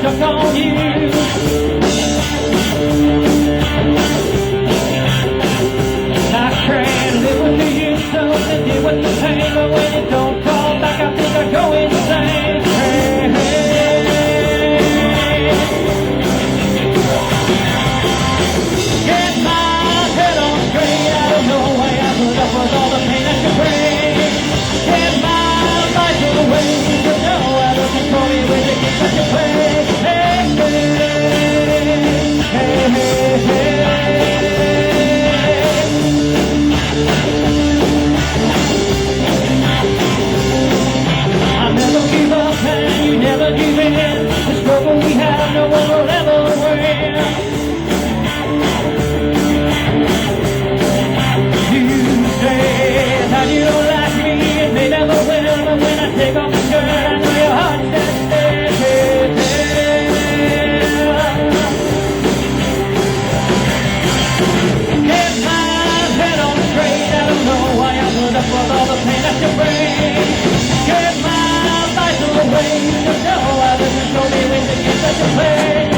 stuck on you. I can't live with you, so they did what you say, but when it don't come back, I think I go insane. Hey, hey. Get my head on straight, I don't know why I put up with all the pain that you bring. Get my life away, you know I don't control me with the games that you play. Hey, hey, hey, hey, I never give up and you never give in. The struggle we have, no one will ever win. You say that you don't like me and they never will, but when I take off the shirt, I know your heart stands still. Get my head on straight, I don't know why I put up with all the pain that you bring. Get my life away, you know I doesn't show me when the games that you play.